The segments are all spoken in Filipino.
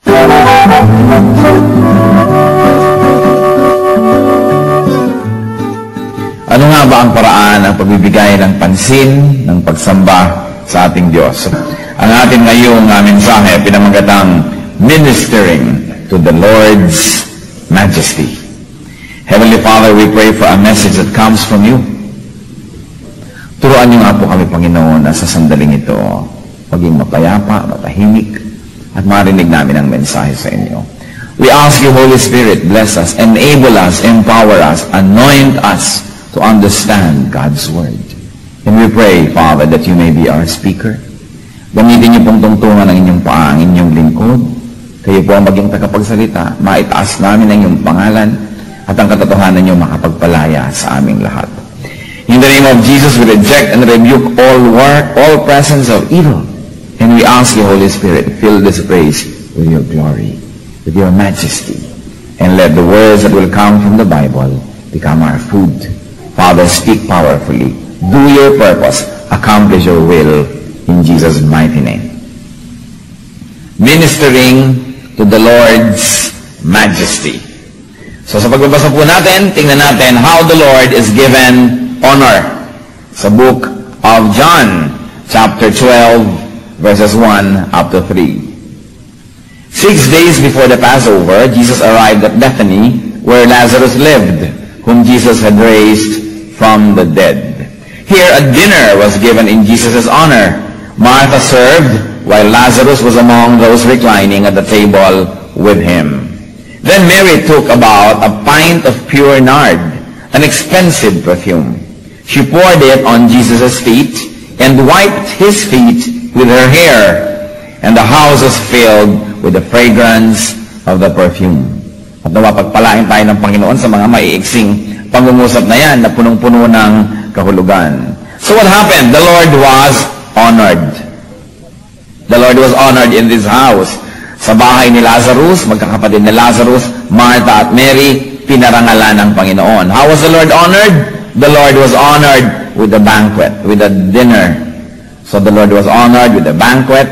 Ano nga ba ang paraan ng pagbibigay ng pansin, ng pagsamba sa ating Diyos? Ang ating ngayong mensahe, pinamagatang Ministering to the Lord's Majesty. Heavenly Father, we pray for a message that comes from you. Turuan niyo nga po kami, Panginoon, na sa sandaling ito, maging mapayapa, matahimik, at marinig namin ang mensahe sa inyo. We ask you, Holy Spirit, bless us, enable us, empower us, anoint us to understand God's Word. And we pray, Father, that you may be our speaker. Gamitin niyo pong tungtungan ng inyong paa, ang inyong lingkod. Kayo po ang maging tagapagsalita. Maitaas namin ang inyong pangalan at ang katotohanan niyo makapagpalaya sa aming lahat. In the name of Jesus, we reject and rebuke all presence of evil. And we ask you, Holy Spirit, fill this place with your glory, with your majesty. And let the words that will come from the Bible become our food. Father, speak powerfully. Do your purpose. Accomplish your will in Jesus' mighty name. Ministering to the Lord's majesty. So sa pagbabasa po natin, tingnan natin how the Lord is given honor. Sa book of John, chapter 12, verses 1 up to 3. 6 days before the Passover, Jesus arrived at Bethany, where Lazarus lived, whom Jesus had raised from the dead. Here a dinner was given in Jesus' honor. Martha served, while Lazarus was among those reclining at the table with him. Then Mary took about a pint of pure nard, an expensive perfume. She poured it on Jesus' feet and wiped his feet with her hair, and the house was filled with the fragrance of the perfume. At nawapagpalain tayo ng Panginoon sa mga maiiksing pangungusap na yan na punong-puno ng kahulugan. So what happened? The Lord was honored. The Lord was honored in this house. Sa bahay ni Lazarus, magkakapatid ni Lazarus, Martha at Mary, pinarangalan ng Panginoon. How was the Lord honored? The Lord was honored with a banquet, with a dinner. So the Lord was honored with a banquet,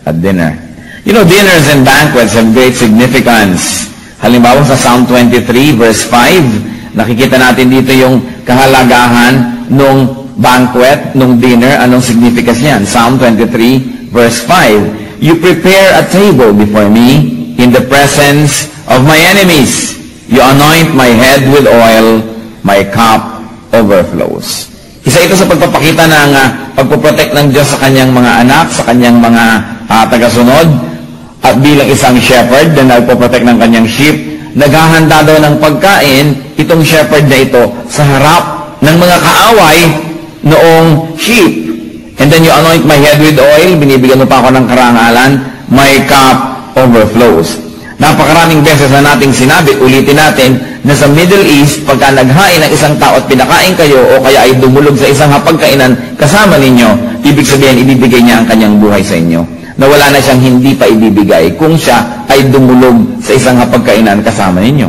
a dinner. You know, dinners and banquets have great significance. Halimbawa sa Psalm 23, verse 5, nakikita natin dito yung kahalagahan nung banquet, nung dinner, anong significance niyan? Psalm 23, verse 5, you prepare a table before me in the presence of my enemies. You anoint my head with oil, my cup overflows. Isa ito sa pagpapakita ng pagpoprotect ng Diyos sa kanyang mga anak, sa kanyang mga tagasunod, at bilang isang shepherd na nagpoprotect ng kanyang sheep, naghahanda daw ng pagkain itong shepherd na ito sa harap ng mga kaaway noong sheep. And then you anoint my head with oil, binibigyan mo pa ako ng karangalan, my cup overflows. Napakaraming beses na nating sinabi, ulitin natin, na sa Middle East, pagka naghain ng isang tao at pinakain kayo o kaya ay dumulog sa isang hapagkainan kasama ninyo, ibig sabihin, ibibigay niya ang kanyang buhay sa inyo. Na wala na siyang hindi pa ibibigay kung siya ay dumulog sa isang hapagkainan kasama ninyo.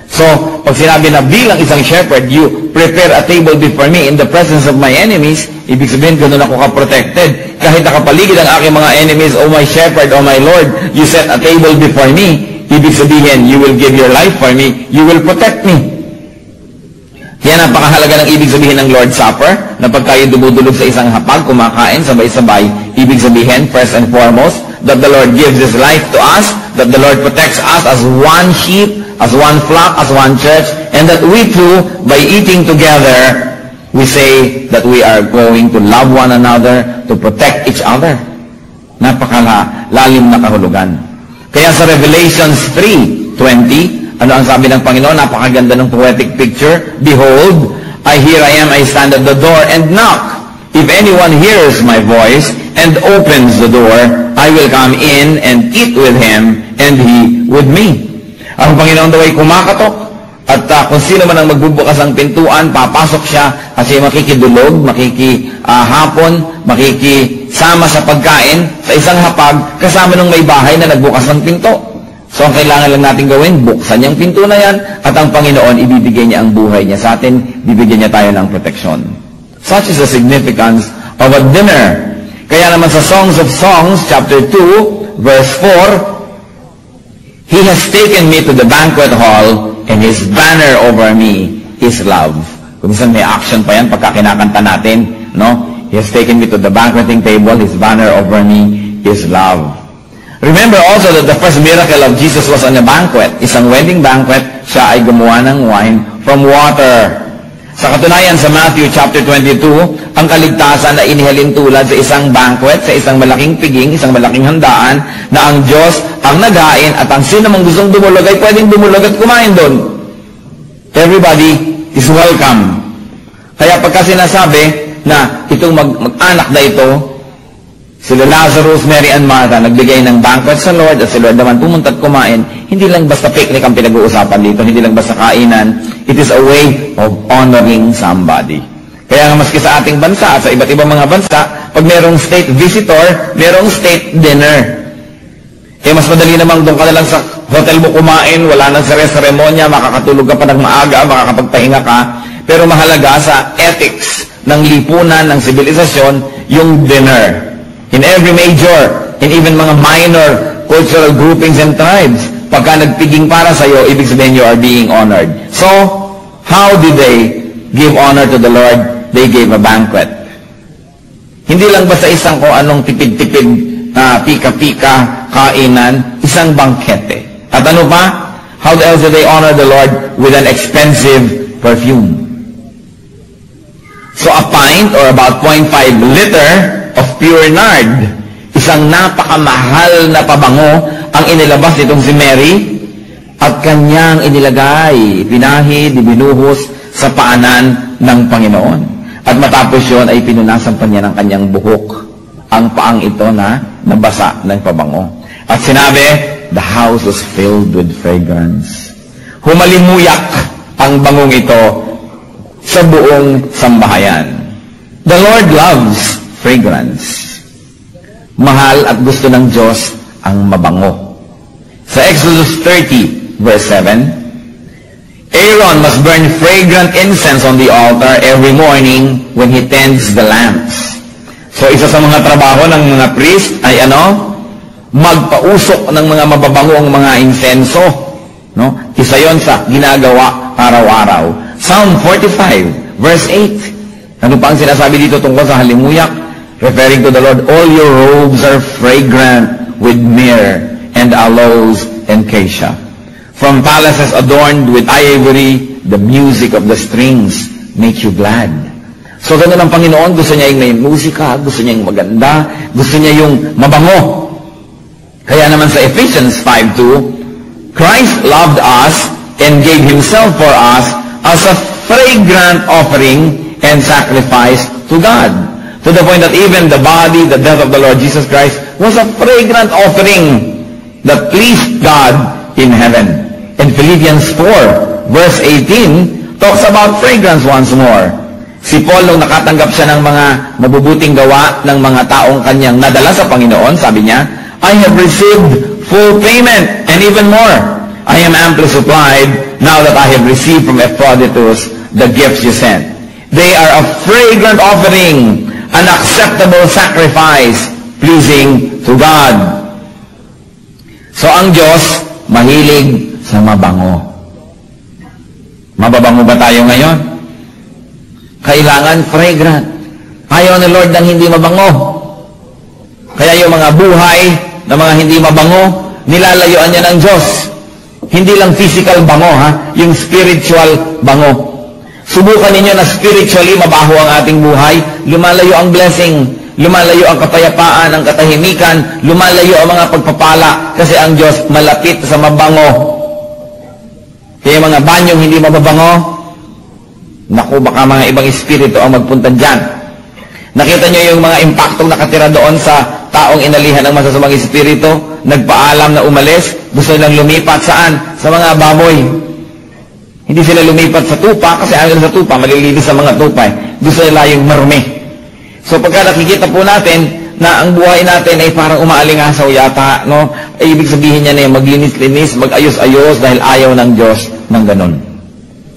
So, pag sinabi na bilang isang shepherd, you prepare a table before me in the presence of my enemies, ibig sabihin, ganun ako ka-protected. Kahit nakapaligid ang aking mga enemies, O my shepherd, O my Lord, you set a table before me, ibig sabihin, you will give your life for me, you will protect me. Kaya napakahalaga ng ibig sabihin ng Lord's Supper, na pag tayo dumudulog sa isang hapag, kumakain, sabay-sabay, ibig sabihin, first and foremost, that the Lord gives His life to us, that the Lord protects us as one sheep, as one flock, as one church, and that we too, by eating together, we say that we are going to love one another, to protect each other. Napakalalim na kahulugan. Kaya sa Revelations 3:20, ano ang sabi ng Panginoon? Napakaganda ng poetic picture. Behold, here I am, I stand at the door and knock. If anyone hears my voice and opens the door, I will come in and eat with him and he with me. Ang Panginoon daw ay kumakatok at kung sino man ang magbubukas ng pintuan, papasok siya kasi makikidulog, makikihapon, makikisama sa pagkain sa isang hapag kasama ng may bahay na nagbukas ng pinto. So, ang kailangan lang natin gawin, buksan niyang pinto na yan, at ang Panginoon, ibibigay niya ang buhay niya sa atin, bibigyan niya tayo ng proteksyon. Such is the significance of a dinner. Kaya naman sa Songs of Songs, chapter 2, verse 4, He has taken me to the banquet hall, and His banner over me is love. Kung minsan may action pa yan pagka kinakanta natin, no? He has taken me to the banqueting table, His banner over me is love. Remember also that the first miracle of Jesus was on a banquet. Isang wedding banquet, siya ay gumawa ng wine from water. Sa katunayan, sa Matthew chapter 22, ang kaligtasan ay inihalin tulad sa isang banquet, sa isang malaking piging, isang malaking handaan, na ang Diyos ang naghain at ang sino mang gustong dumulog ay pwedeng dumulog at kumain doon. Everybody is welcome. Kaya pagka sinasabi na itong mag-anak na ito, sila Lazarus, Mary, and Martha, nagbigay ng banquet sa Lord at si Lord naman pumunta at kumain, hindi lang basta picnic ang pinag-uusapan dito, hindi lang basta kainan. It is a way of honoring somebody. Kaya nga maski sa ating bansa, sa iba't ibang mga bansa, pag merong state visitor, merong state dinner. Mas madali namang doon ka na lang sa hotel mo kumain, wala nang seremonya, makakatulog ka pa ng maaga, makakapagpahinga ka. Pero mahalaga sa ethics ng lipunan, ng sibilisasyon, yung dinner. In every major, in even mga minor cultural groupings and tribes, pagka nagpiging para sa'yo, ibig sabihin you are being honored. So, how did they give honor to the Lord? They gave a banquet. Hindi lang basta isang kung anong tipid-tipid, pika-pika, kainan, isang bangkete. At ano pa? How else did they honor the Lord? With an expensive perfume. So, a pint or about 0.5 liter of pure nard, isang napakamahal na pabango ang inilabas nitong si Mary at kanyang inilagay, pinahid, binuhos sa paanan ng Panginoon. At matapos yun ay pinunasan pa niya ng kanyang buhok ang paang ito na nabasa ng pabango. At sinabi, the house was filled with fragrance. Humalimuyak ang bangong ito sa buong sambahayan. The Lord loves fragrance. Mahal at gusto ng Diyos ang mabango. Sa Exodus 30, verse 7, Aaron must burn fragrant incense on the altar every morning when he tends the lamps. So, isa sa mga trabaho ng mga priest ay magpausok ng mga mababangong mga insenso. No? Isa yon sa ginagawa araw-araw. Psalm 45, verse 8. Ano pa ang sinasabi dito tungkol sa halimuyak? Referring to the Lord, all your robes are fragrant with myrrh and aloes and cassia. From palaces adorned with ivory, the music of the strings make you glad. So, ganun ang Panginoon. Gusto niya yung may musika, gusto niya yung maganda, gusto niya yung mabango. Kaya naman sa Ephesians 5:2, Christ loved us and gave Himself for us as a fragrant offering and sacrifice to God. To the point that even the body, the death of the Lord Jesus Christ, was a fragrant offering that pleased God in heaven. And Philippians 4, verse 18, talks about fragrance once more. Si Paul, nung nakatanggap siya ng mga mabubuting gawa ng mga taong kanyang nadala sa Panginoon, sabi niya, I have received full payment and even more. I am amply supplied now that I have received from Epaphroditus the gifts you sent. They are a fragrant offering, an acceptable sacrifice, pleasing to God. So ang Diyos, mahilig sa mabango. Mababango ba tayo ngayon? Kailangan fragrant. Ayaw ni Lord ng hindi mabango. Kaya yung mga buhay na mga hindi mabango, nilalayuan niya ng Diyos. Hindi lang physical bango, yung spiritual bango. Subukan ninyo na spiritually mabaho ang ating buhay, lumalayo ang blessing, lumalayo ang kapayapaan, ang katahimikan, lumalayo ang mga pagpapala, kasi ang Diyos malapit sa mabango. Kaya mga banyong hindi mababango, naku, baka mga ibang espiritu ang magpunta dyan. Nakita nyo yung mga impaktong nakatira doon sa taong inalihan ng masasamang espiritu, nagpaalam na umalis, gusto nilang lumipat saan? Sa mga baboy. Hindi sila lumipat sa tupa, kasi ayaw sa tupa, malilinis sa mga tupa. Gusto nila yung marumi. So pagka nakikita po natin na ang buhay natin ay parang umaalingasaw yata, no? Ay, ibig sabihin niya na yung maglinis-linis, mag-ayos-ayos dahil ayaw ng Diyos ng ganun.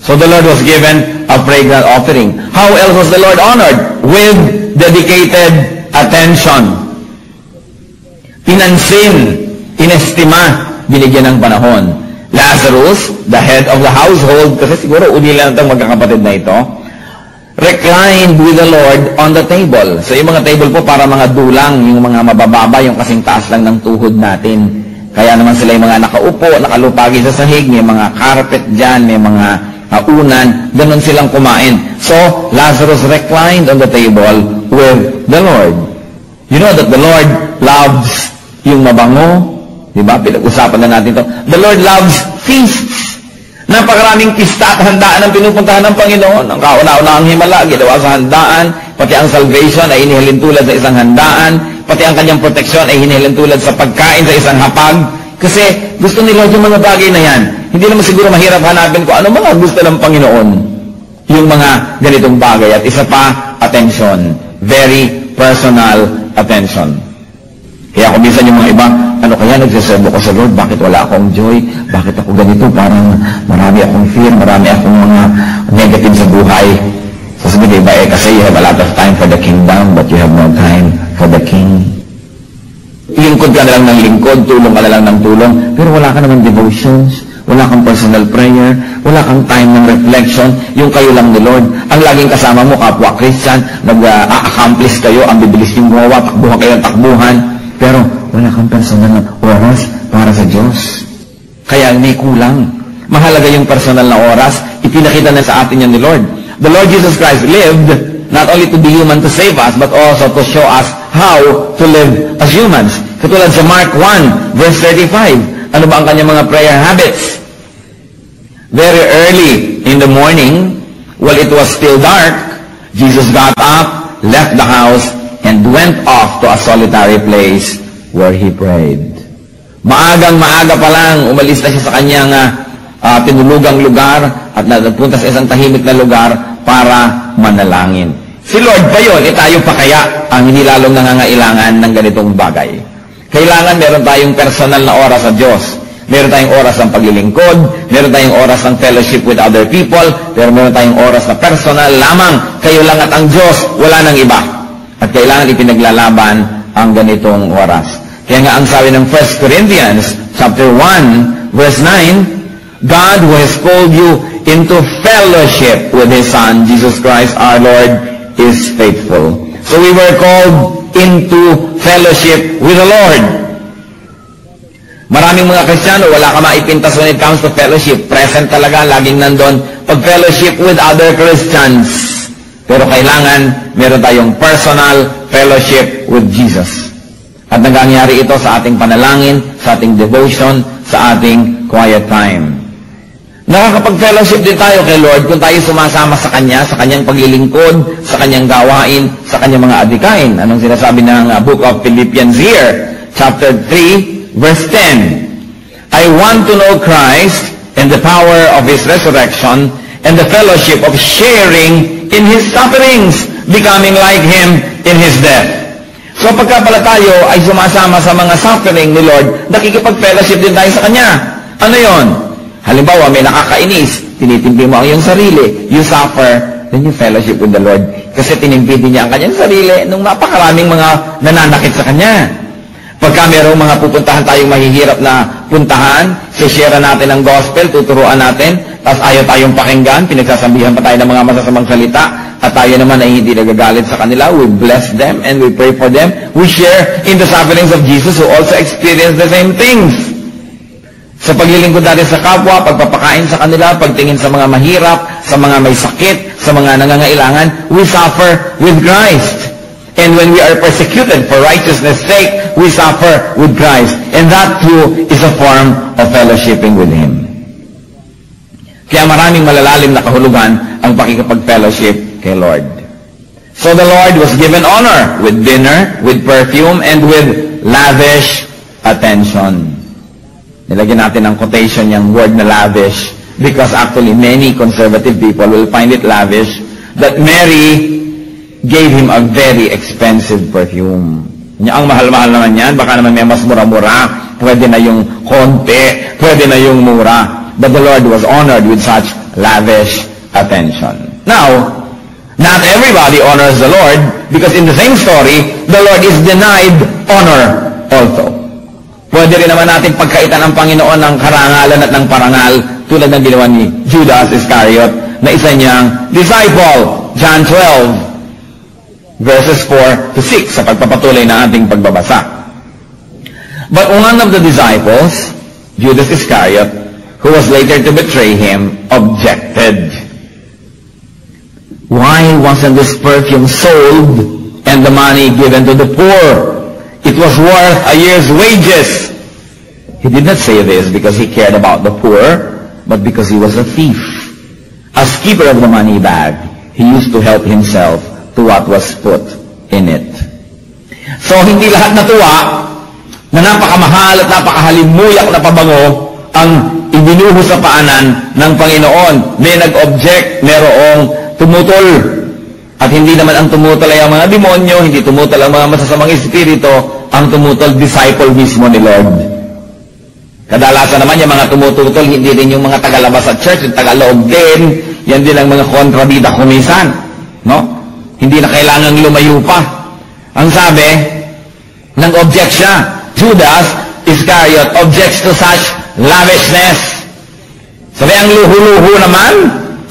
So the Lord was given a fragrant offering. How else was the Lord honored? With dedicated attention. Pinansin, inestima, binigyan ng panahon. Lazarus, the head of the household, kasi siguro uli lang itong magkakapatid na ito, reclined with the Lord on the table. So yung mga table po para mga dulang, yung mga mabababa, yung kasing taas lang ng tuhod natin. Kaya naman sila yung mga nakaupo, nakalupagi sa sahig, may mga carpet dyan, may mga unan, ganun silang kumain. So, Lazarus reclined on the table with the Lord. You know that the Lord loves yung mabango, di ba? Pinag-usapan na natin ito. The Lord loves feasts. Napakaraming pista at handaan ang pinupuntahan ng Panginoon. Ang kauna-una ang himala, ginawa sa handaan, pati ang salvation ay hinihalin tulad sa isang handaan, pati ang kanyang proteksyon ay hinihalin tulad sa pagkain sa isang hapag. Kasi gusto ni Lord yung mga bagay na yan. Hindi naman siguro mahirap hanapin ko ano mga gusto ng Panginoon. Yung mga ganitong bagay. At isa pa, attention. Very personal attention. Kaya kung minsan yung mga iba, ano kaya nagsaserbo ko sa Lord? Bakit wala akong joy? Bakit ako ganito? Parang marami akong fear, marami akong mga negative sa buhay. Sasabihin iba, kasi you have a lot of time for the kingdom, but you have no time for the King. Lingkod ka na lang ng lingkod, tulong ka na lang ng tulong, pero wala ka naman devotions, wala kang personal prayer, wala kang time ng reflection, yung kayo lang ni Lord. Ang laging kasama mo, kapwa Christian, nag-accomplish kayo, ang bibilis yung gumawa, takbuhan kayo ng takbuhan, pero wala kang personal na oras para sa Diyos. Kaya may kulang. Mahalaga yung personal na oras, ipinakita na sa atin yan ni Lord. The Lord Jesus Christ lived not only to be human to save us, but also to show us how to live as humans. Katulad sa Mark 1, verse 35. Ano ba ang kanyang mga prayer habits? Very early in the morning, while it was still dark, Jesus got up, left the house, and went off to a solitary place where he prayed. Maagang-maaga pa lang, umalis na siya sa kanyang tinulugang lugar at napunta sa isang tahimik na lugar para manalangin. Si Lord pa yun, tayo pa kaya ang hindi lalong nangangailangan ng ganitong bagay. Kailangan meron tayong personal na oras sa Diyos. Meron tayong oras ng paglilingkod, meron tayong oras ng fellowship with other people, pero meron tayong oras na personal lamang. Kayo lang at ang Diyos, wala nang iba. At kailangan ipinaglalaban ang ganitong oras. Kaya nga ang sabi ng 1 Corinthians chapter 1, verse 9, God who has called you into fellowship with His Son, Jesus Christ our Lord, is faithful. So we were called into fellowship with the Lord. Maraming mga Kristiyano, wala ka maipintas when it comes to fellowship. Present talaga, laging nandun. Pag-fellowship with other Christians. Pero kailangan meron tayong personal fellowship with Jesus. At nangyayari ito sa ating panalangin, sa ating devotion, sa ating quiet time. Nakakapag-fellowship din tayo kay Lord kung tayo sumasama sa Kanya, sa Kanyang paglilingkod, sa Kanyang gawain, sa Kanyang mga adikain. Anong sinasabi ng Book of Philippians here? Chapter 3, verse 10. I want to know Christ and the power of His resurrection and the fellowship of sharing in His sufferings, becoming like Him in His death. So pagka pala tayo ay sumasama sa mga suffering ni Lord, nakikipag-fellowship din tayo sa Kanya. Ano yon? Halimbawa, may nakakainis, tinitimpi mo ang iyong sarili, you suffer, then you fellowship with the Lord. Kasi tinimpi din niya ang kanyang sarili nung napakaraming mga nananakit sa Kanya. Pagka mayroong mga pupuntahan tayong mahihirap na puntahan, share natin ang gospel, tuturuan natin, tapos ayaw tayong pakinggan, pinagsasabihan pa tayo ng mga masasamang salita, at tayo naman ay hindi nagagalit sa kanila, we bless them and we pray for them. We share in the sufferings of Jesus who also experienced the same things. Sa paglilingkod natin sa kapwa, pagpapakain sa kanila, pagtingin sa mga mahirap, sa mga may sakit, sa mga nangangailangan, we suffer with Christ. And when we are persecuted for righteousness' sake, we suffer with Christ. And that too is a form of fellowshipping with Him. Kaya maraming malalalim na kahulugan ang pakikipag-fellowship kay Lord. So the Lord was given honor with dinner, with perfume, and with lavish attention. Nilagyan natin ng quotation yung word na lavish because actually many conservative people will find it lavish that Mary gave Him a very expensive perfume. Ang mahal-mahal naman yan, baka naman may mas mura-mura, pwede na yung konti, pwede na yung mura. But the Lord was honored with such lavish attention. Now, not everybody honors the Lord because in the same story, the Lord is denied honor also. Pwede rin naman natin pagkaitan ang Panginoon ng karangalan at ng parangal tulad ng ginawa ni Judas Iscariot na isa niyang disciple. John 12, verses 4 to 6 sa pagpapatuloy na ating pagbabasa. But one of the disciples, Judas Iscariot, who was later to betray him, objected. Why wasn't this perfume sold and the money given to the poor? It was worth a year's wages. He did not say this because he cared about the poor, but because he was a thief. As keeper of the money bag, he used to help himself to what was put in it. So, hindi lahat natuwa na napakamahal at napakahalimuyak na pabango ang ibinuho sa paanan ng Panginoon. May nag-object, merong tumutol. At hindi naman ang tumutol ay ang mga demonyo, hindi tumutol ang mga masasamang espiritu, ang tumutol disciple mismo ni Lord. Kadalasan naman yung mga tumututol, hindi rin yung mga tagalabas sa church, yung tagaloob din, yan din ang mga kontrabida kumisan. No? Hindi na kailangan lumayo pa. Ang sabi, nag-object siya. Judas Iscariot objects to such lavishness. Sabi, ang luhu-luhu naman,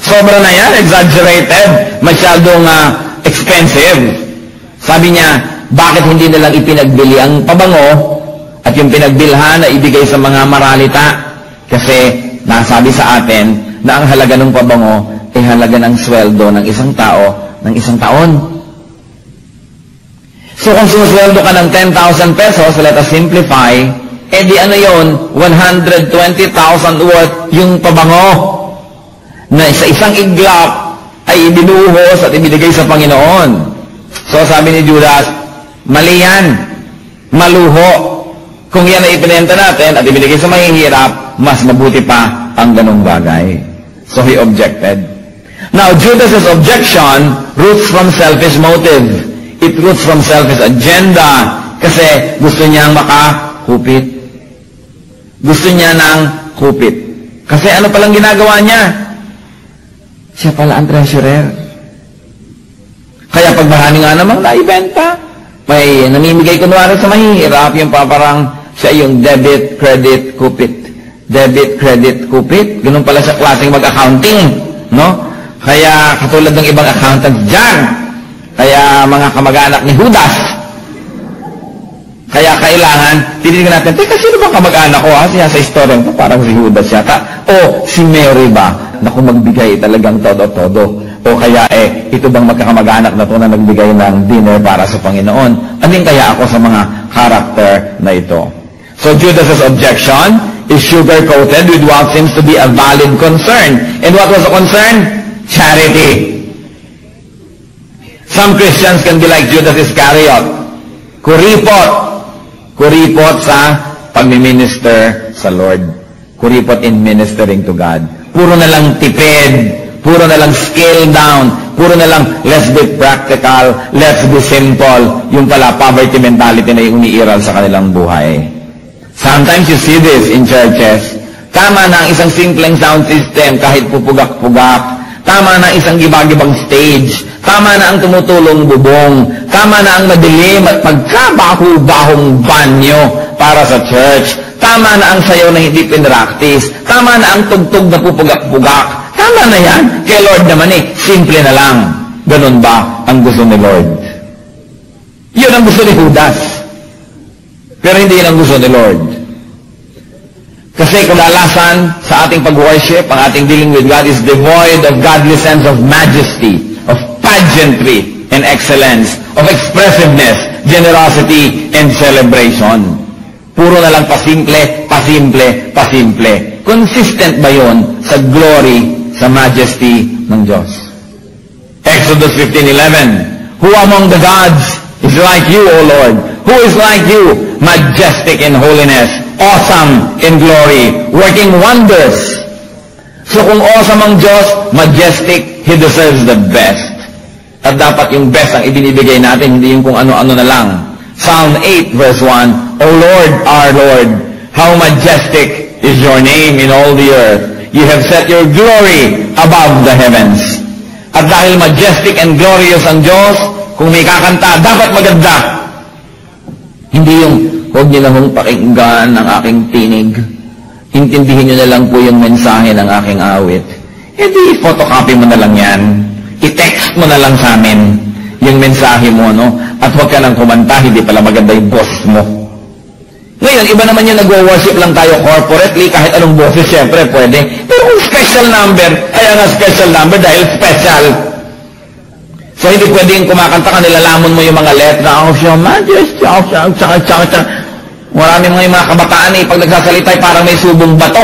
sobra na yan, exaggerated, masyadong expensive. Sabi niya, bakit hindi nilang ipinagbili ang pabango at yung pinagbilhan na ibigay sa mga maralita? Kasi nasabi sa atin na ang halaga ng pabango ay halaga ng sweldo ng isang tao ng isang taon. So kung sumusweldo ka ng 10,000 pesos, let us simplify, di ano yun, 120,000 worth yung pabango na sa isang iglap ay ibinuhos at ibinigay sa Panginoon. So sabi ni Judas, mali yan, maluho. Kung yan ay ipinenta natin at ibinigay sa mahihirap, mas mabuti pa ang ganong bagay. So he objected. Now, Judas's objection roots from selfish motive. It roots from selfish agenda. Kasi gusto niyang makahupit. Gusto niya ng hupit. Kasi ano palang ginagawa niya? Siya pala ang treasurer. Kaya pagbahani nga namang naibenta. May namimigay kunwari sa mahihirap, yung parang siya yung debit, credit, kupit. Debit, credit, kupit. Ganun pala siya klaseng mag-accounting. No? Kaya katulad ng ibang accountants dyan. Kaya mga kamag-anak ni Judas. Kaya kailangan, tinitingnan natin, teka, sino ba kamag-anak ko? Siya sa istorya ko, parang si Judas yata. O si Mary ba? Naku, magbigay talagang todo-todo. O kaya ito bang magkakamag-anak na ito na nagbigay ng dinner para sa Panginoon? Aling kaya ako sa mga character na ito? So Judas's objection is sugar-coated with what seems to be a valid concern. And what was the concern? Charity. Some Christians can be like Judas Iscariot. Kuripot sa pag-minister sa Lord. Kuripot in ministering to God. Puro na lang tipid. Puro na lang scale down. Puro na lang, let's be practical, let's be simple. Yung pala, poverty mentality na yung umiiral sa kanilang buhay. Sometimes you see this in churches. Tama na ang isang simpleng sound system kahit pupugak-pugak. Tama na ang isang gibagibang stage. Tama na ang tumutulong bubong. Tama na ang madilim at pagkabaho-bahong banyo para sa church. Tama na ang sayaw na hindi pinractice. Tama na ang tugtog na pupugak-pugak. Tama na yan. Kay Lord naman simple na lang. Ganun ba ang gusto ni Lord? Yun ang gusto ni Judas. Pero hindi yun ang gusto ni Lord. Kasi kadalasan sa ating pag-worship, ang ating dealing with God is devoid of godly sense of majesty, of pageantry and excellence, of expressiveness, generosity, and celebration. Puro na lang pasimple, pasimple, pasimple. Consistent ba yun sa glory, sa majesty ng Diyos? Exodus 15:11. Who among the gods is like you, O Lord? Who is like you, majestic in holiness, awesome in glory, working wonders? So kung awesome ang Diyos, majestic, He deserves the best. At dapat yung best ang ibinibigay natin, hindi yung kung ano-ano na lang. Psalm 8 verse 1, O Lord, our Lord, how majestic is your name in all the earth. You have set your glory above the heavens. At dahil majestic and glorious ang Diyos, kung may kakanta, dapat maganda. Hindi yung huwag niyo na hong pakinggan ang aking tinig. Intindihin niyo na lang po yung mensahe ng aking awit. Hindi, photocopy mo na lang yan. I-text mo na lang sa amin yung mensahe mo, no? At huwag ka nang kumanta, hindi pala maganda yung boss mo. Ngayon, iba naman yung nagwo-worship lang tayo corporately, kahit anong boses, syempre, pwede. Pero kung special number, kaya nga special number dahil special. So, hindi pwedeng kumakanta ka, nilalamon mo yung mga letra, of your majesty, Maraming mga kabataan pag nagsasalita parang may subong bato.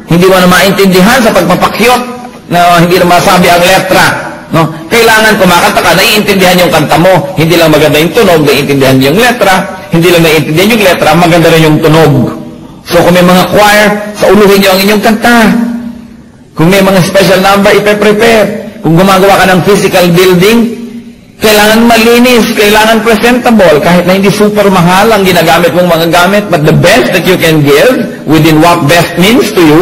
Hindi mo na maintindihan sa pagpapakyot na hindi na masabi ang letra. No? Kailangan kumakanta ka, naiintindihan yung kanta mo. Hindi lang maganda yung tunog, naiintindihan yung letra. Hindi lang naiintindihan yung letra, maganda rin yung tunog. So kung may mga choir, sauluhin nyo ang inyong kanta. Kung may mga special number, ipe-prepare. Kung gumagawa ka ng physical building, kailangan malinis, kailangan presentable, kahit na hindi super mahal ang ginagamit mong mga gamit, but the best that you can give, within what best means to you,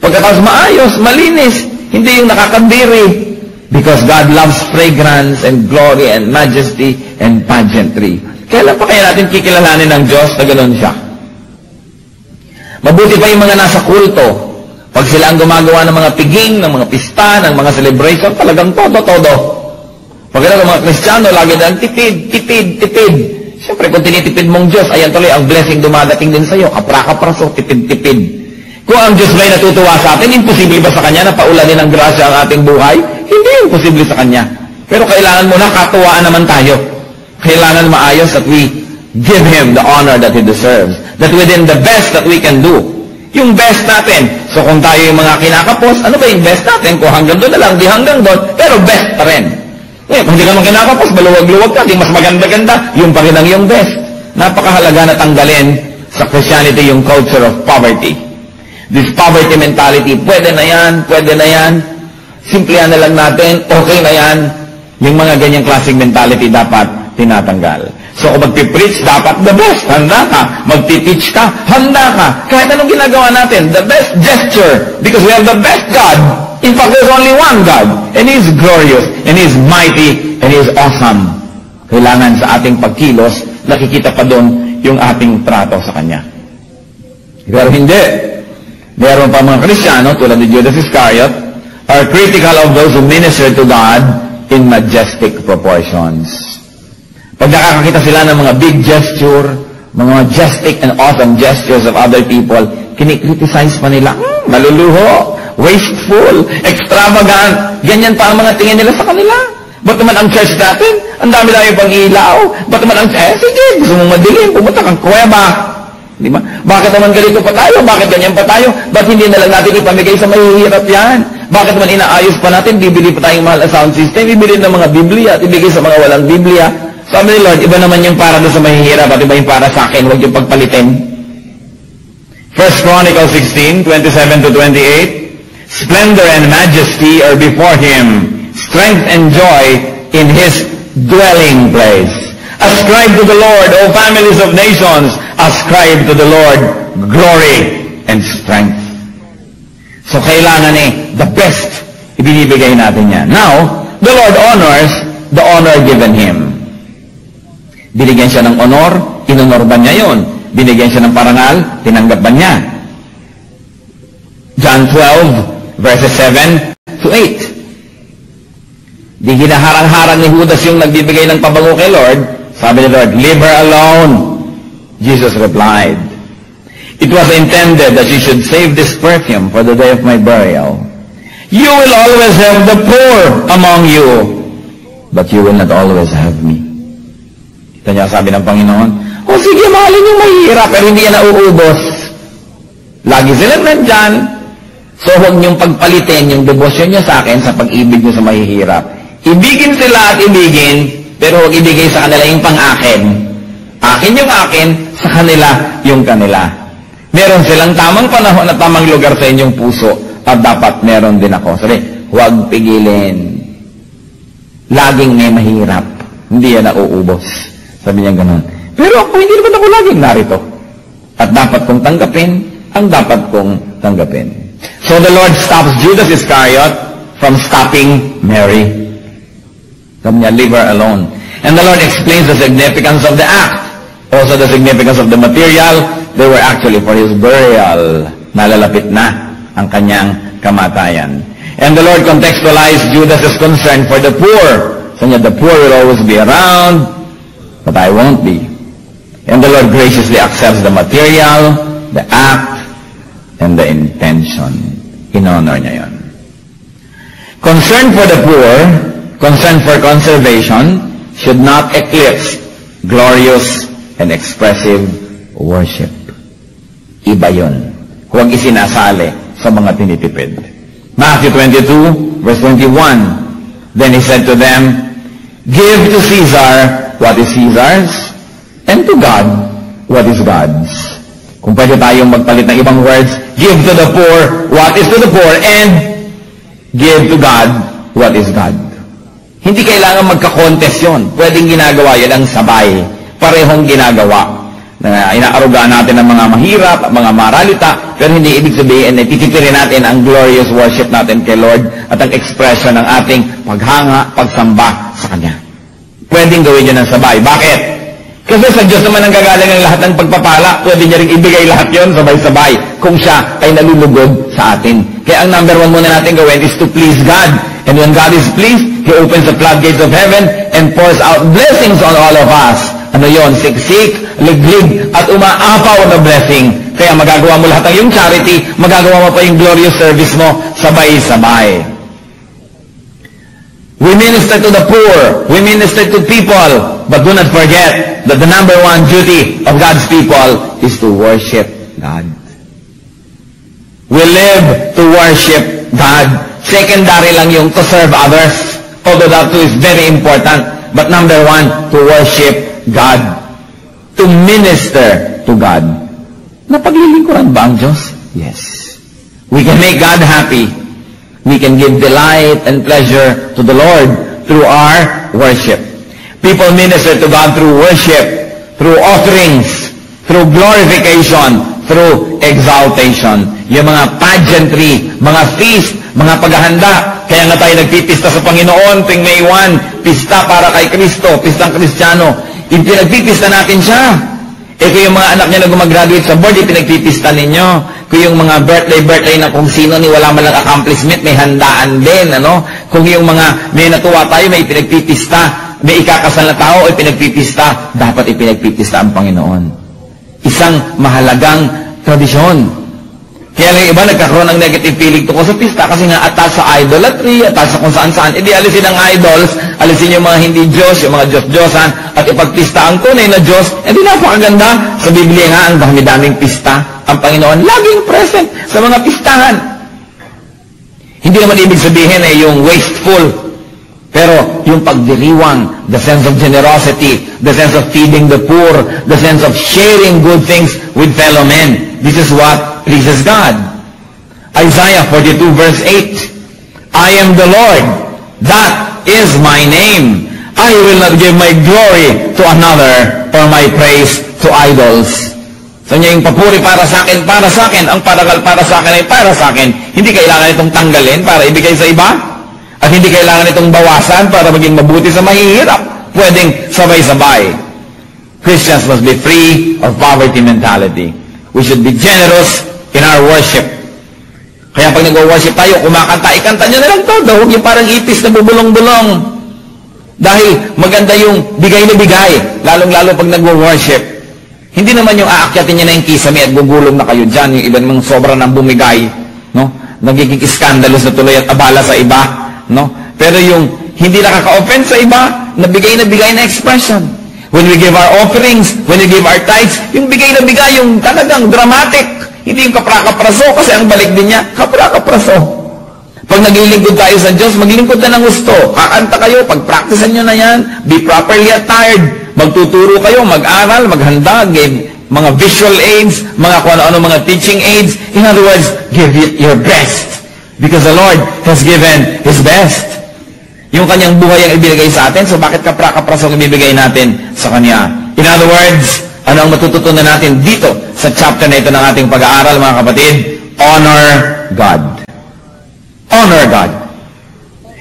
pagkatapos maayos, malinis, hindi yung nakakandiri. Because God loves fragrance and glory and majesty and pageantry. Kailan pa kaya natin kikilalanin ng Diyos na ganoon siya? Mabuti pa yung mga nasa kulto. Pag sila ang gumagawa ng mga piging, ng mga pista, ng mga celebration, talagang todo-todo. Pag ang mga Kristiyano, lagi na tipid. Siyempre, kung tinitipid mong Diyos, ayan tuloy, ang blessing dumadating din sa'yo. Kapra-kapraso, tipid-tipid. Kung ang Diyos ba'y natutuwa sa atin, imposible ba sa Kanya na paulanin ng grasya ang ating buhay? Hindi imposible sa Kanya. Pero kailangan muna katuwaan naman tayo. Kailangan maayos that we give Him the honor that He deserves. That within the best that we can do, yung best natin. So kung tayo yung mga kinakapos, ano ba yung best natin? Kung hanggang doon na lang, di hanggang doon, pero best pa rin. Kung hindi ka naman kinakapos, maluwag-luwag ka, di mas maganda-ganda, yung pa rin ang yung best. Napakahalaga na tanggalin sa Christianity yung culture of poverty. This poverty mentality, pwede na yan, simplihan na lang natin, okay na yan. Yung mga ganyang klaseng mentality dapat tinatanggal. So kung magpipreach, dapat the best, handa ka. Magtiteach ka, handa ka. Kahit anong ginagawa natin, the best gesture, because we have the best God. In fact, there's only one God, and He is glorious, and He is mighty, and He is awesome. Kailangan sa ating pagkilos, nakikita pa doon yung ating trato sa Kanya. Pero hindi. Meron pa mga Kristiyano, tulad ni Judas Iscariot, are critical of those who minister to God in majestic proportions. Pag nakakakita sila ng mga big gesture, mga majestic and awesome gestures of other people, kinikriticize pa nila, maluluho, wasteful, extravagant, ganyan pa ang mga tingin nila sa kanila. Ba't naman ang church natin? Ang dami-dami pang ilaw. Ba't naman ang sige, gusto mong madilim, pumunta kang kuweba. Di ba? Bakit naman ganito pa tayo? Bakit ganyan pa tayo? Ba't hindi na lang natin ipamigay sa mahihirap yan? Bakit naman inaayos pa natin? Bibili pa tayong mahal na sound system, bibili ng mga Biblia at ibigay sa mga walang Biblia. Sabi ni Lord, iba naman yung para doon sa mahihirap at iba yung para sa akin. Huwag yung pagpalitin. 1 Chronicles 16, 27 to 28. Splendor and majesty are before Him. Strength and joy in His dwelling place. Ascribe to the Lord, O families of nations. Ascribe to the Lord glory and strength. So kailangan the best ibinibigay natin yan. Now, the Lord honors the honor given Him. Binigyan siya ng honor, inonor ba niya yun? Binigyan siya ng parangal, tinanggap ba niya? John 12, verses 7 to 8. Di hinaharang-harang ni Judas yung nagbibigay ng pabango kay Lord. Sabi ni Lord, leave her alone. Jesus replied, it was intended that you should save this perfume for the day of my burial. You will always have the poor among you, but you will not always have me. Ito niya sabi ng Panginoon, sige, mahalin yung mahihirap, pero hindi yan nauubos. Lagi silang nandyan. So huwag niyong pagpalitin yung debosyon niya sa akin sa pag-ibig niyo sa mahihirap. Ibigin sila at ibigin, pero huwag ibigay sa kanila yung pang-akin. Akin yung akin, sa kanila yung kanila. Meron silang tamang panahon at tamang lugar sa inyong puso, at dapat meron din ako. Sabi, huwag pigilin. Laging may mahirap. Hindi yan nauubos. Sabi niya ganun. Pero ako, hindi naman ako laging narito. At dapat kong tanggapin ang dapat kong tanggapin. So the Lord stops Judas Iscariot from stopping Mary. Sabi niya, leave her alone. And the Lord explains the significance of the act. Also the significance of the material, they were actually for his burial. Nalalapit na ang kanyang kamatayan. And the Lord contextualized Judas' concern for the poor. So the poor will always be around, but I won't be. And the Lord graciously accepts the material, the act, and the intention. In-honor niya yun. Concern for the poor, concern for conservation, should not eclipse glorious and expressive worship. Iba yun. Huwag isinasali sa mga tinitipid. Matthew 22, verse 21. Then he said to them, give to Caesar what is Caesar's, and to God what is God's. Kung pwede tayong magpalit ng ibang words, give to the poor what is to the poor, and give to God what is God. Hindi kailangan magka-contest yun. Pwedeng ginagawa yun ang sabay. Parehong ginagawa. Na inaarugaan natin ang mga mahirap, mga maralita, pero hindi ibig sabihin na titipirin natin ang glorious worship natin kay Lord at ang expression ng ating paghanga, pagsamba sa Kanya. Pwedeng gawin yun ang sabay. Bakit? Kasi sa Diyos naman ang gagaling ang lahat ng pagpapala. Pwede niya rin ibigay lahat yun sabay-sabay kung siya ay nalulugod sa atin. Kaya ang number one muna natin gawin is to please God. And when God is pleased, He opens the floodgates of heaven and pours out blessings on all of us. Ano yon? Siksik, liglig, at umaapaw na blessing. Kaya magagawa mo lahat ng yung charity, magagawa mo pa yung glorious service mo, sabay-sabay. We minister to the poor, we minister to people, but do not forget that the number one duty of God's people is to worship God. We live to worship God. Secondary lang yung to serve others, although that too is very important. But number one, to worship God. To minister to God. Napaglilingkuran ba ang Diyos? Yes. We can make God happy. We can give delight and pleasure to the Lord through our worship. People minister to God through worship, through offerings, through glorification, through exaltation. Yung mga pageantry, mga feast, mga paghahanda. Kaya nga tayo nagpipista sa Panginoon tuwing May 1, pista para kay Kristo, pistang Kristiyano. Pinagpipista natin siya. Kung yung mga anak niya na gumagraduate sa board, pinagpipista ninyo. Kung yung mga birthday na kung sino ni wala man lang accomplishment, may handaan din, ano? Kung yung mga may natuwa tayo, may pinagpipista. May ikakasal na tao, ay pinagpipista. Dapat ipinagpipista ang Panginoon. Isang mahalagang tradisyon. Kaya lang iba nagkakaroon ng negative feeling tungkol sa pista kasi nga atas sa idolatry, atas sa kung saan-saan. Hindi alisin ang idols, alisin yung mga hindi Diyos, yung mga Diyos-Diyosan, at ipagpista ang tunay na Diyos. Hindi napakaganda. Sa Biblia nga, ang dami-daming pista. Ang Panginoon laging present sa mga pistahan. Hindi naman ibig sabihin yung wasteful. Pero yung pagdiriwang, the sense of generosity, the sense of feeding the poor, the sense of sharing good things with fellow men. This is what pleases God. Isaiah 42 verse 8. I am the Lord. That is my name. I will not give my glory to another or my praise to idols. So niya yung papuri para sa akin, ang paragal para sa akin ay para sa akin. Hindi kailangan itong tanggalin para ibigay sa iba. At hindi kailangan itong bawasan para maging mabuti sa mahihirap. Pwedeng sabay-sabay. Christians must be free of poverty mentality. We should be generous in our worship. Kaya pag nag-worship tayo, kumakanta, ikanta nyo na lang to. Huwag yung parang ipis na bubulong-bulong. Dahil maganda yung bigay na bigay, lalong-lalo pag nag-worship. Hindi naman yung aakyatin nyo na yung kisame at gugulong na kayo dyan, yung iba namang sobra ng bumigay, no? Nagiging scandalous na tuloy at abala sa iba, no? Pero yung hindi nakaka-offend sa iba, nabigay na expression. When we give our offerings, when we give our tithes, yung bigay na bigay, yung talagang dramatic. Hindi yung kapra-kapraso, kasi ang balik din niya, kapra-kapraso. Pag naglilingkod tayo sa Diyos, maglingkod na ng gusto. Kakanta kayo, pag-practicean nyo na yan, be properly attired. Magtuturo kayo, mag-aral, maghanda, give mga visual aids, mga kung ano-ano, mga teaching aids. In other words, give your best. Because the Lord has given His best. Yung kanyang buhay ang ibigay sa atin, so bakit kapra-kaprasong ibibigay natin sa Kanya? In other words, ano ang matututunan natin dito sa chapter na ito ng ating pag-aaral, mga kapatid? Honor God. Honor God.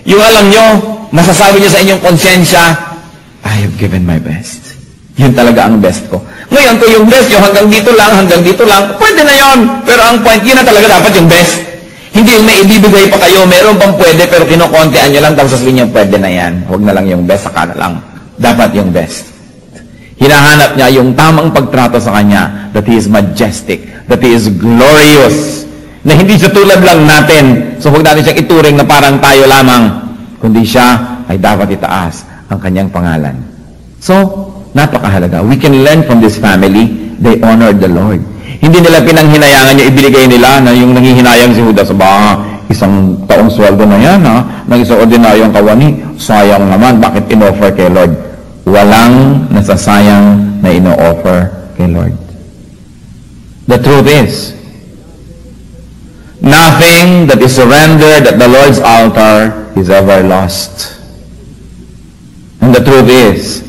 Yung alam nyo, masasabi nyo sa inyong konsensya, I have given my best. Yun talaga ang best ko. Ngayon, kung yung best yung hanggang dito lang, pwede na yon. Pero ang point, yun na talaga dapat yung best. Hindi yung may ibibigay pa kayo, meron pang pwede, pero kinukontian nyo lang, tapos sasabihin nyo, pwede na yan. Huwag na lang yung best, saka na lang. Dapat yung best. Hinahanap niya yung tamang pagtrato sa kanya, that he is majestic, that he is glorious, na hindi siya tulad lang natin. So huwag natin siyang ituring na parang tayo lamang, kundi siya ay dapat itaas ang kanyang pangalan. So, napakahalaga. We can learn from this family. They honored the Lord. Hindi nila pinanghinayangan yung ibinigay nila na yung nanghihinayang si Judas. Isang taong sweldo na yan, ng isang ordinaryong kawani. Sayang naman, bakit in-offer kay Lord? Walang nasasayang na ino-offer kay Lord. The truth is, nothing that is surrendered at the Lord's altar is ever lost. And the truth is,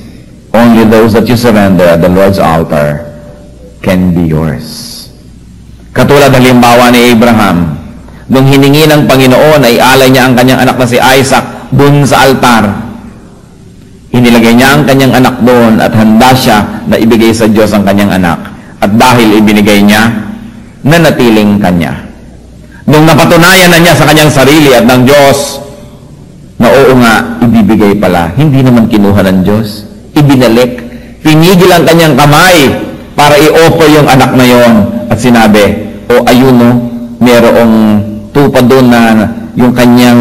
only those that you surrender at the Lord's altar can be yours. Katulad halimbawa ni Abraham, nung hiningi ng Panginoon ay alay niya ang kanyang anak na si Isaac dun sa altar. Inilagay niya ang kanyang anak doon at handa siya na ibigay sa Diyos ang kanyang anak. At dahil ibinigay niya, nanatiling kanya. Nung napatunayan na niya sa kanyang sarili at ng Diyos, na oo nga, ibibigay pala. Hindi naman kinuha ng Diyos. Ibinalik. Pinigil ang kanyang kamay para i-offer yung anak na yon. At sinabi, ayun merong tupa doon na yung kanyang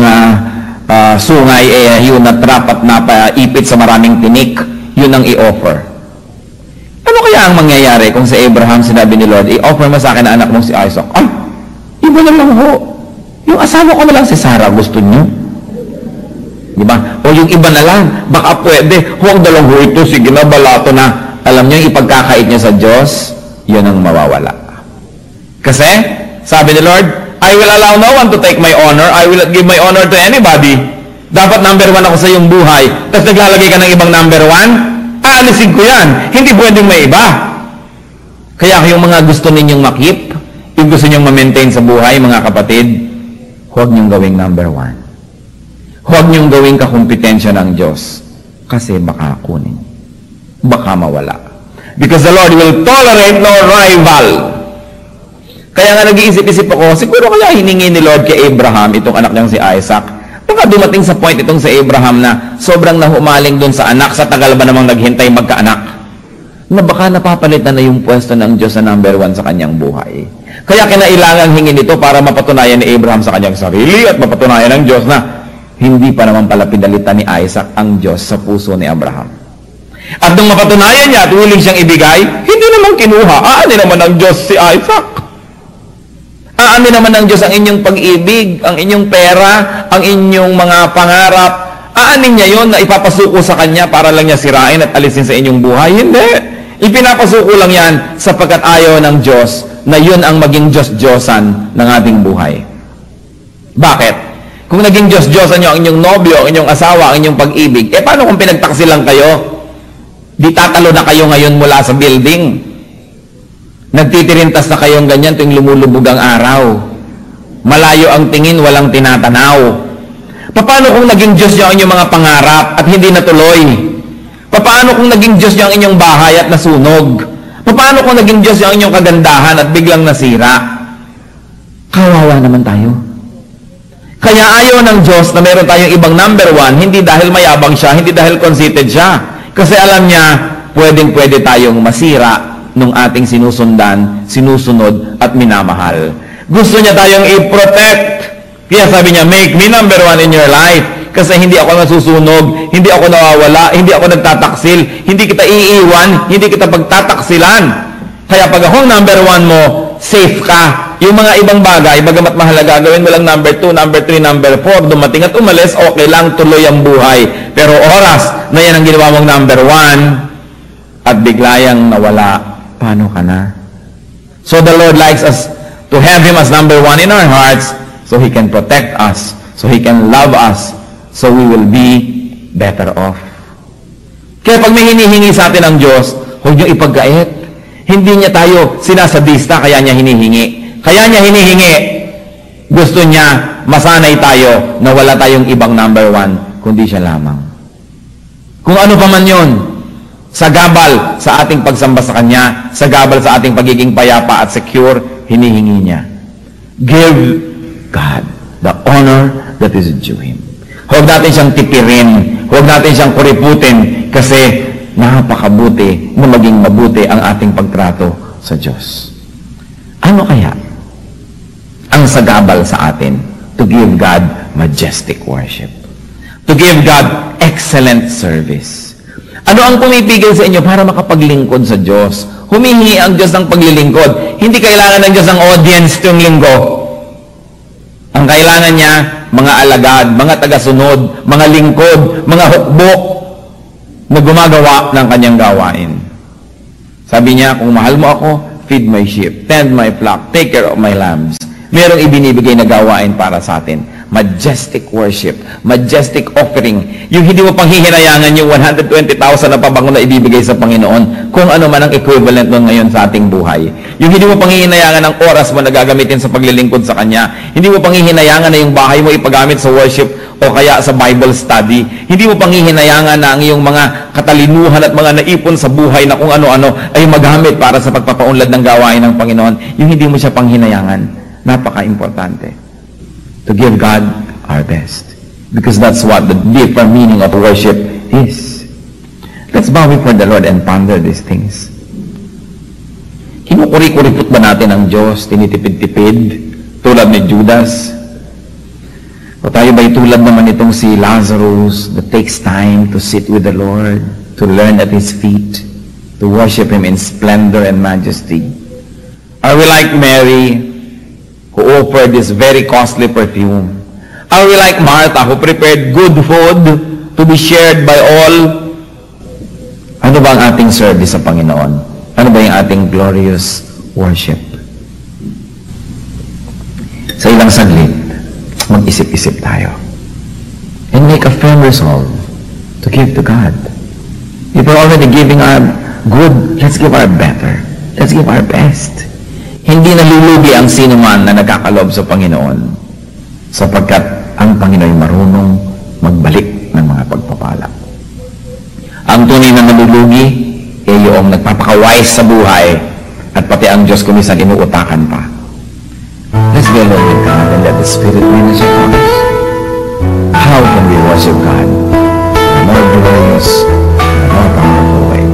sungay, yun na trap at napaipit sa maraming tinik. Yun ang i-offer. Ano kaya ang mangyayari kung si Abraham sinabi ni Lord, i-offer mo sa akin na anak mong si Isaac? Iba na lang ho. Yung asawa ko na lang si Sarah, gusto niyo? Diba? O yung iba na lang, baka pwede, huwag na lang ho ito, sige na, balato na. Alam niyo, yung ipagkakait niyo sa Diyos, yun ang mawawala. Kasi, sabi ni Lord, I will allow no one to take my honor, I will not give my honor to anybody. Dapat number 1 ako sa iyong buhay, tapos naglalagay ka ng ibang number 1, aalisin ko yan. Hindi pwedeng may iba. Kaya yung mga gusto ninyong makip, yung gusto ninyong ma-maintain sa buhay, mga kapatid, huwag niyong gawing number 1. Huwag niyong gawing kakumpetensya ng Diyos kasi baka kunin. Baka mawala. Because the Lord will tolerate no rival. Kaya nga nag-iisip-isip ako, siguro kaya hiningi ni Lord kay Abraham itong anak niyang si Isaac. Baka dumating sa point itong si Abraham na sobrang nahumaling dun sa anak, sa tagal ba namang naghintay magkaanak, na baka napapalitan na yung pwesto ng Diyos na number 1 sa kanyang buhay. Kaya kinailangan hingin ito para mapatunayan ni Abraham sa kanyang sarili at mapatunayan ng Diyos na hindi pa naman pala pinalitan ni Isaac ang Diyos sa puso ni Abraham. At nung mapatunayan niya at willing siyang ibigay, hindi naman kinuha. Aanin naman ng Diyos si Isaac. Aanin naman ng Diyos ang inyong pag-ibig, ang inyong pera, ang inyong mga pangarap. Aanin niya yon na ipapasuko sa kanya para lang niya sirain at alisin sa inyong buhay? Hindi. Ipinapasuko lang yan sapagkat ayaw ng Diyos na yun ang maging Diyos-Diyosan ng ating buhay. Bakit? Kung naging Diyos-Diyosan nyo ang inyong nobyo, ang inyong asawa, ang inyong pag-ibig, paano kung pinagtaksilan kayo? Di tatalo na kayo ngayon mula sa building. Nagtitirintas na kayong ganyan tuwing lumulubog ang araw. Malayo ang tingin, walang tinatanaw. Paano kung naging Diyos nyo ang inyong mga pangarap at hindi natuloy? Paano kung naging Diyos nyo ang inyong bahay at nasunog? Paano kung naging Diyos nyo ang inyong kagandahan at biglang nasira? Kawawa naman tayo. Kaya ayaw ng Diyos na meron tayong ibang number 1, hindi dahil mayabang siya, hindi dahil conceited siya. Kasi alam niya, pwedeng-pwede tayong masira nung ating sinusundan, sinusunod, at minamahal. Gusto niya tayong i-protect. Kaya sabi niya, make me number 1 in your life. Kasi hindi ako nasusunog, hindi ako nawawala, hindi ako nagtataksil, hindi kita iiwan, hindi kita pagtataksilan. Kaya pag akong number 1 mo, safe ka. Yung mga ibang bagay, bagamat mahalaga, gawin mo lang number 2, number 3, number 4, dumating at umalis, okay lang, tuloy ang buhay. Pero oras na yan ang ginawa mong number 1, at biglayang nawala, paano ka na? So the Lord likes us to have Him as number 1 in our hearts, so He can protect us, so He can love us, so we will be better off. Kaya pag may hinihingi sa atin ang Diyos, huwag niyo ipagkait. Hindi niya tayo sinasadista, kaya niya hinihingi. Kaya niya hinihingi. Gusto niya masanay tayo na wala tayong ibang number 1, kundi siya lamang. Kung ano pa man yun, Sagabal sa ating pagsamba sa Kanya, sagabal sa ating pagiging payapa at secure, hinihingi niya. Give God the honor that is due Him. Huwag natin siyang tipirin, huwag natin siyang kuriputin, kasi napakabuti na maging mabuti ang ating pagtrato sa Diyos. Ano kaya ang sagabal sa atin? To give God majestic worship. To give God excellent service. Ano ang pumipigil sa inyo para makapaglingkod sa Diyos? Humihingi ang Diyos ng paglilingkod. Hindi kailangan ng Diyos ng audience itong linggo. Ang kailangan niya, mga alagad, mga tagasunod, mga lingkod, mga hukbo na gumagawa ng kanyang gawain. Sabi niya, kung mahal mo ako, feed my sheep, tend my flock, take care of my lambs. Merong ibinibigay na gawain para sa atin. Majestic worship, majestic offering. Yung hindi mo pang hihinayangan yung 120,000 na pabango na ibibigay sa Panginoon, kung ano man ang equivalent nun ngayon sa ating buhay. Yung hindi mo pang hihinayangan ang oras mo na gagamitin sa paglilingkod sa Kanya. Hindi mo pang hihinayangan na yung bahay mo ipagamit sa worship o kaya sa Bible study. Hindi mo pang hihinayangan na ang iyong mga katalinuhan at mga naipon sa buhay na kung ano-ano ay magamit para sa pagpapaunlad ng gawain ng Panginoon. Yung hindi mo siya pang hinayangan. Napaka-importante. To give God our best. Because that's what the deeper meaning of worship is. Let's bow before the Lord and ponder these things. Kinukuri-kuripot ba natin ang Diyos? Tinitipid-tipid? Tulad ni Judas? O tayo ba'y tulad naman itong si Lazarus that takes time to sit with the Lord, to learn at His feet, to worship Him in splendor and majesty? Are we like Mary, who offered this very costly perfume? Are we like Martha, who prepared good food to be shared by all? Ano ba ang ating service sa Panginoon? Ano ba yung ating glorious worship? Sa ilang saglit, mag-isip-isip tayo. And make a firm resolve to give to God. If we're already giving our good, let's give our better. Let's give our best. Hindi nalulugi ang sino man na nagkakaloob sa Panginoon, sapagkat ang Panginoon ay marunong magbalik ng mga pagpapala. Ang tunay na nalulugi ay yung nagpapakawais sa buhay at pati ang Diyos kumisan inuutakan pa. Let's be alone with God and let the Spirit minister to us. How can we worship God in a more glorious and a more powerful way?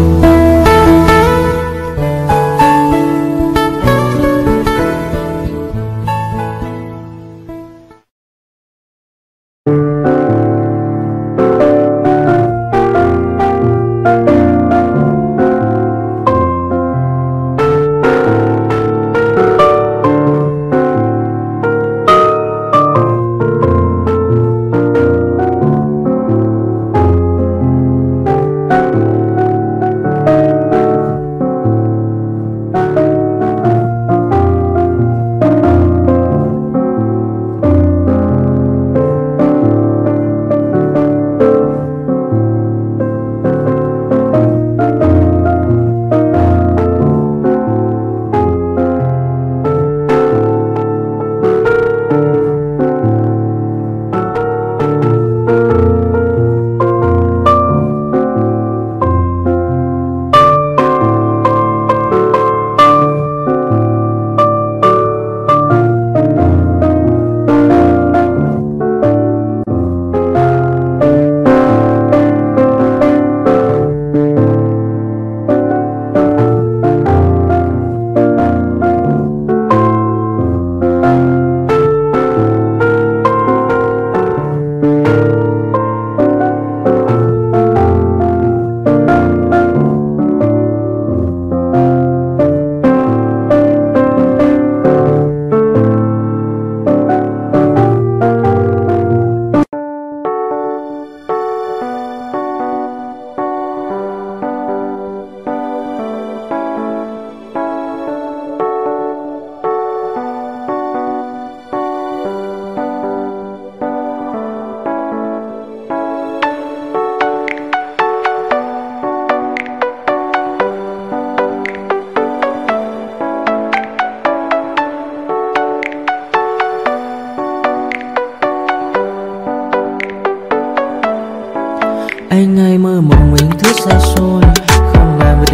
Anh ơi mơ mộng mình thức xa xôi,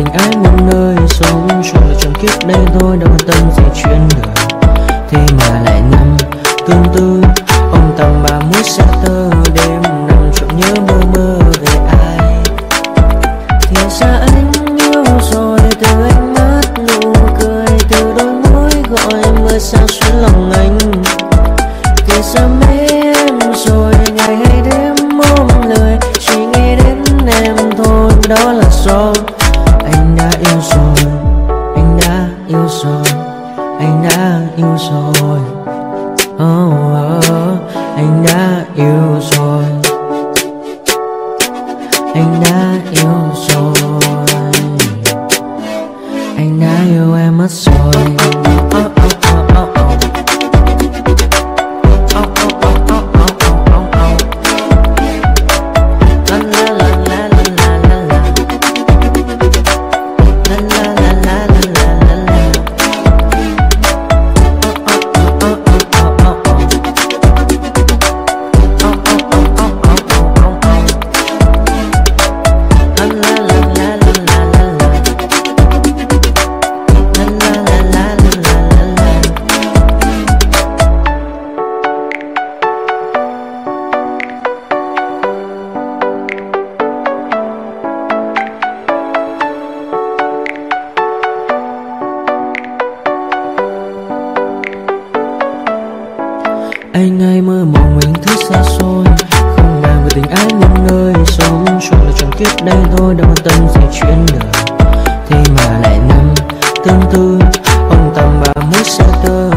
tình ái muôn nơi sống suốt là trọn kiếp đây thôi, đâu quan tâm gì chuyện đời. Thế mà lại nằm tương tư ông tầm 30 xa tơ, đêm nằm trộm nhớ mơ mơ về ai. Thì ra anh yêu rồi, từ ánh mắt nụ cười, từ đôi môi gọi mưa sao xuyên lòng anh. Kể ra mấy em rồi, ngày hay đêm mong lời, chỉ nghĩ đến em thôi, đó là do anh đã yêu rồi, anh đã yêu rồi, anh đã yêu rồi. Anh đã yêu rồi, anh đã yêu rồi, anh đã yêu em mất rồi. Anh hay mơ mộng mình thứ xa xôi, không màng về tình ái muôn nơi sống suốt là trọn kiếp đây thôi, đâu quan tâm gì chuyện đời. Thế mà lại nằm tương tư ông tầm 30 xa tơ,